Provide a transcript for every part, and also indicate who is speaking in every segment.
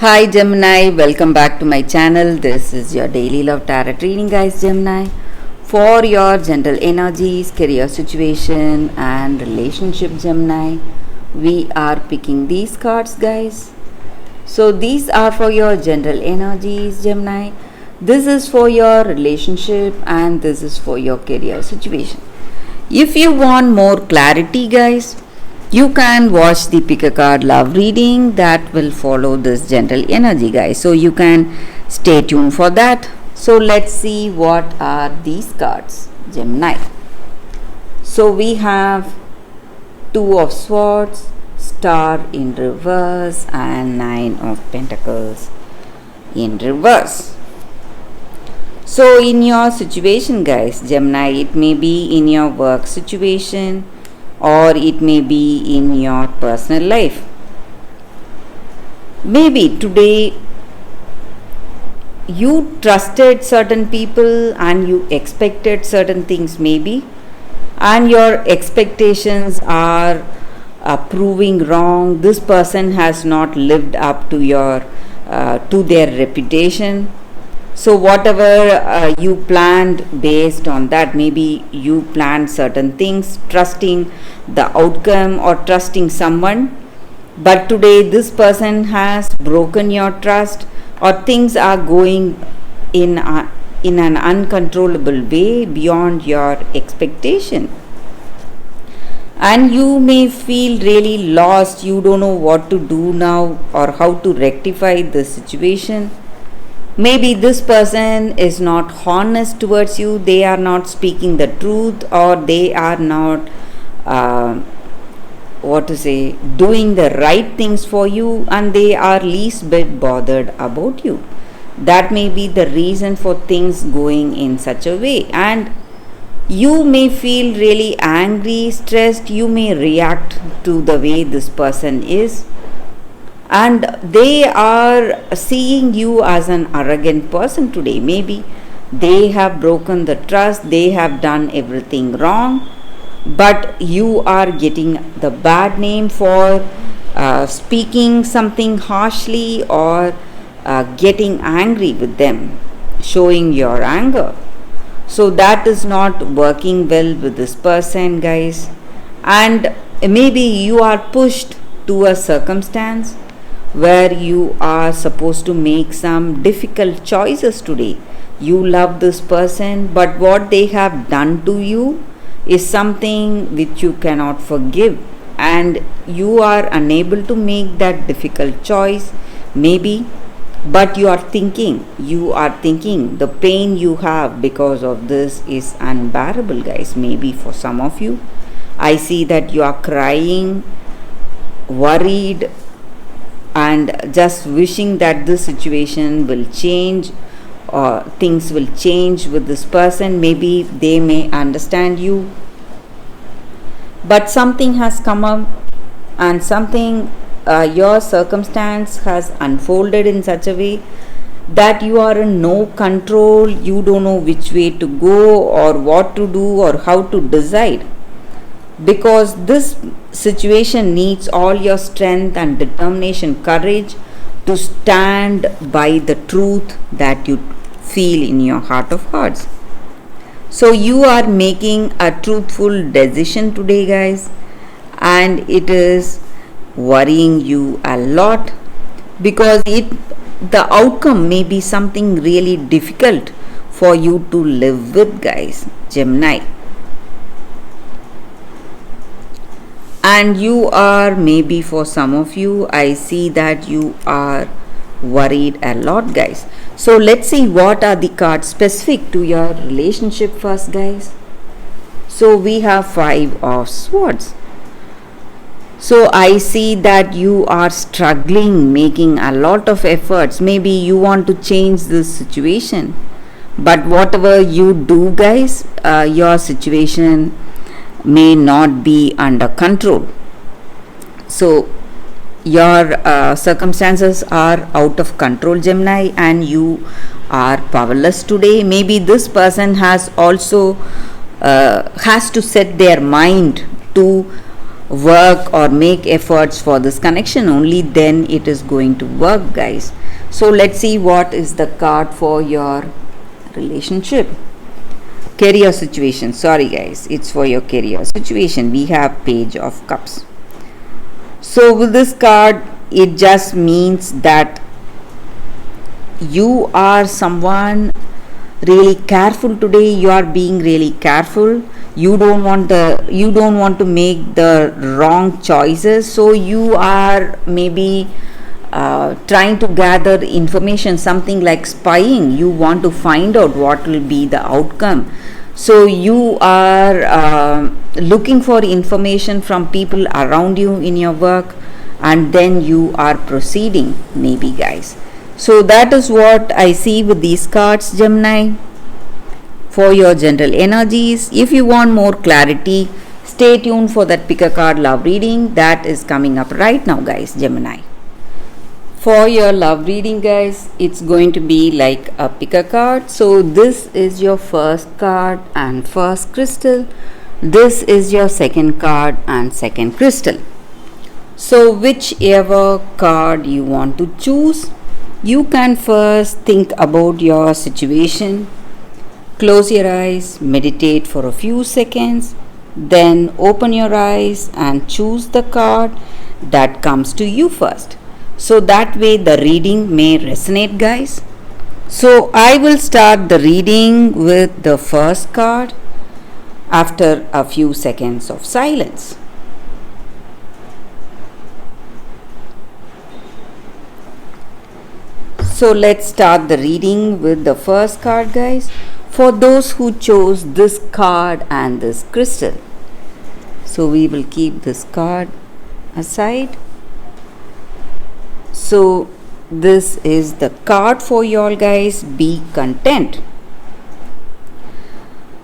Speaker 1: Hi Gemini, welcome back to my channel. This is your daily love tarot reading, guys. Gemini, for your general energies, career situation, and relationship. Gemini, we are picking these cards, guys. So these are for your general energies, Gemini. This is for your relationship, and this is for your career situation. If you want more clarity, guys, you can watch the pick a card love reading that will follow this general energy, guys. So you can stay tuned for that. So let's see what are these cards, Gemini. So we have Two of Swords, Star in reverse, and Nine of Pentacles in reverse. So in your situation, guys, Gemini, it may be in your work situation, or it may be in your personal life. Maybe today you trusted certain people and you expected certain things, maybe, and your expectations are proving wrong. This person has not lived up to their reputation. So whatever you planned based on that, maybe you planned certain things, trusting the outcome or trusting someone, but today this person has broken your trust, or things are going in an uncontrollable way beyond your expectation. And you may feel really lost. You don't know what to do now or how to rectify the situation. Maybe this person is not honest towards you, they are not speaking the truth, or they are not doing the right things for you, and they are least bit bothered about you. That may be the reason for things going in such a way. And you may feel really angry, stressed, you may react to the way this person is, and they are seeing you as an arrogant person today. Maybe they have broken the trust, they have done everything wrong, but you are getting the bad name for speaking something harshly, or getting angry with them, showing your anger. So that is not working well with this person, guys. And maybe you are pushed to a circumstance where you are supposed to make some difficult choices today. You love this person, but what they have done to you is something which you cannot forgive, and you are unable to make that difficult choice, maybe. But you are thinking the pain you have because of this is unbearable, guys. Maybe for some of you, I see that you are crying, worried, and just wishing that this situation will change, or things will change with this person. Maybe they may understand you, but something has come up, and something your circumstance has unfolded in such a way that you are in no control. You don't know which way to go, or what to do, or how to decide, because this situation needs all your strength and determination, courage to stand by the truth that you feel in your heart of hearts. So you are making a truthful decision today, guys, and it is worrying you a lot, because the outcome may be something really difficult for you to live with, guys, Gemini. And you are, maybe for some of you, I see that you are worried a lot, guys. So let's see what are the cards specific to your relationship first, guys. So we have Five of Swords. So I see that you are struggling, making a lot of efforts. Maybe you want to change this situation, but whatever you do, guys, your situation may not be under control. So your circumstances are out of control, Gemini, and you are powerless today. Maybe this person has also has to set their mind to work or make efforts for this connection, only then it is going to work, guys. So let's see what is the card for your relationship, career situation. Sorry guys, it's for your career situation. We have Page of Cups. So with this card, it just means that you are someone really careful today. You are being really careful. You don't want to make the wrong choices, so you are maybe trying to gather information, something like spying. You want to find out what will be the outcome, so you are looking for information from people around you in your work, and then you are proceeding, maybe, guys. So that is what I see with these cards, Gemini, for your general energies. If you want more clarity, stay tuned for that pick a card love reading that is coming up right now, guys, Gemini. For your love reading, guys, it's going to be like a pick a card. So this is your first card and first crystal. This is your second card and second crystal. So whichever card you want to choose, you can first think about your situation. Close your eyes, meditate for a few seconds, then open your eyes and choose the card that comes to you first. So that way the reading may resonate, guys. So I will start the reading with the first card after a few seconds of silence. So let's start the reading with the first card, guys. For those who chose this card and this crystal, so we will keep this card aside. So this is the card for y'all, guys. Be content.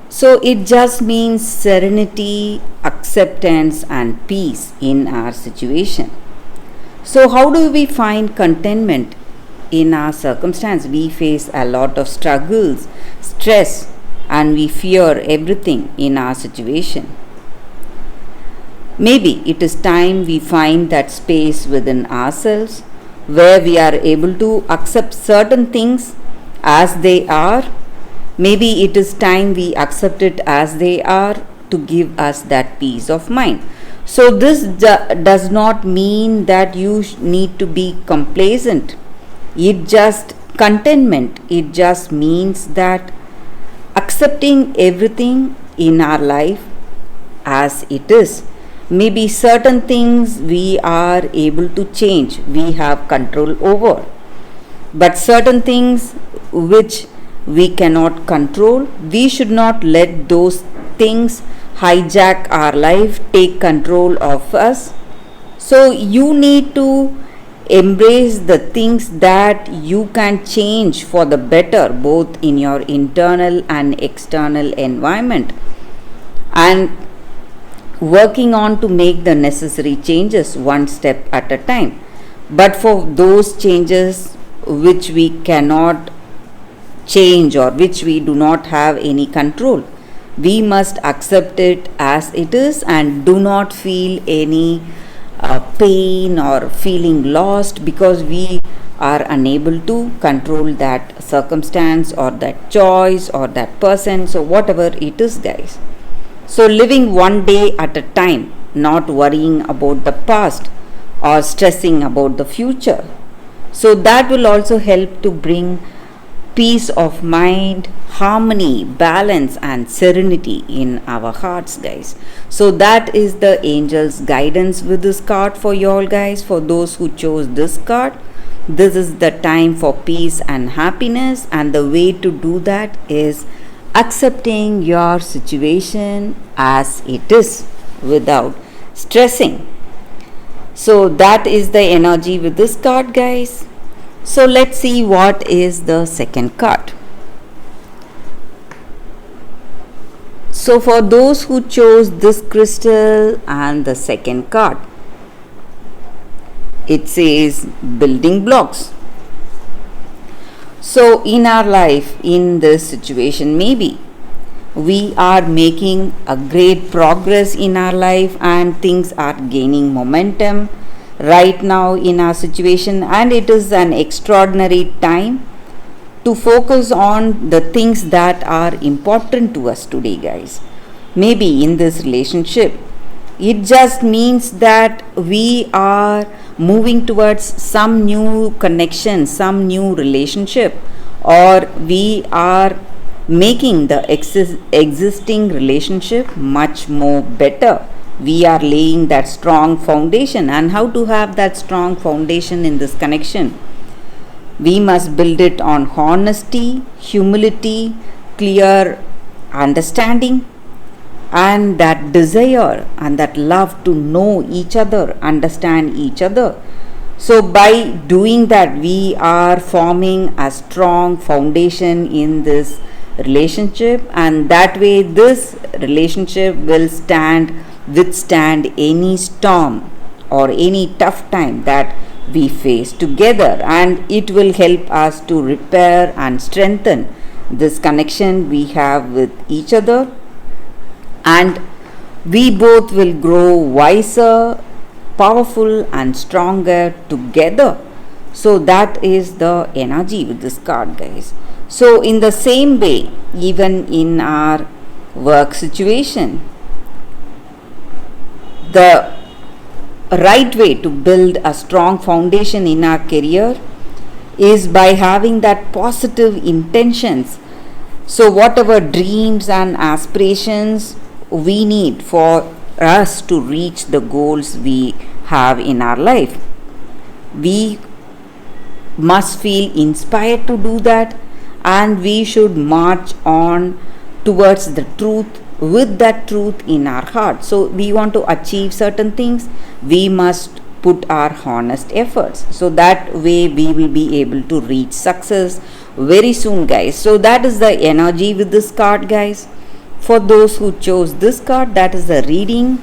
Speaker 1: So it just means serenity, acceptance and peace in our situation. So how do we find contentment in our circumstance? We face a lot of struggles, stress, and we fear everything in our situation. Maybe it is time we find that space within ourselves where we are able to accept certain things as they are. Maybe it is time we accept it as they are to give us that peace of mind. So this does not mean that you need to be complacent. It just contentment. It just means that accepting everything in our life as it is. Maybe certain things we are able to change, we have control over, but certain things which we cannot control, we should not let those things hijack our life, take control of us. So you need to embrace the things that you can change for the better, both in your internal and external environment, and working on to make the necessary changes one step at a time. But for those changes which we cannot change or which we do not have any control, we must accept it as it is and do not feel any pain or feeling lost because we are unable to control that circumstance or that choice or that person. So whatever it is, guys. So living one day at a time, not worrying about the past or stressing about the future. So that will also help to bring peace of mind, harmony, balance and serenity in our hearts, guys. So that is the angel's guidance with this card for you all, guys. For those who chose this card, this is the time for peace and happiness, and the way to do that is accepting your situation as it is without stressing. So that is the energy with this card, guys. So let's see what is the second card. So for those who chose this crystal and the second card, it says building blocks. So in our life, in this situation, maybe we are making a great progress in our life and things are gaining momentum right now in our situation, and it is an extraordinary time to focus on the things that are important to us today, guys. Maybe in this relationship, it just means that we are moving towards some new connection, some new relationship, or we are making the existing relationship much more better. We are laying that strong foundation. And how to have that strong foundation in this connection? We must build it on honesty, humility, clear understanding, and that desire and that love to know each other, understand each other. So, by doing that, we are forming a strong foundation in this relationship, and that way, this relationship will withstand any storm or any tough time that we face together, and it will help us to repair and strengthen this connection we have with each other, and we both will grow wiser, powerful, and stronger together. So, that is the energy with this card, guys. So, in the same way, even in our work situation, the right way to build a strong foundation in our career is by having that positive intentions. So, whatever dreams and aspirations we need for us to reach the goals we have in our life, we must feel inspired to do that, and we should march on towards the truth with that truth in our heart. So, we want to achieve certain things, we must put our honest efforts. So, that way we will be able to reach success very soon, guys. So, that is the energy with this card, guys. For those who chose this card, that is the reading.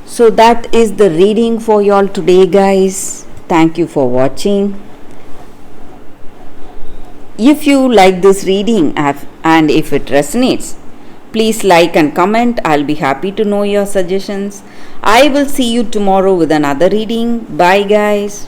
Speaker 1: So, that is the reading for y'all today, guys. Thank you for watching. If you like this reading and if it resonates, please like and comment. I'll be happy to know your suggestions. I will see you tomorrow with another reading. Bye, guys.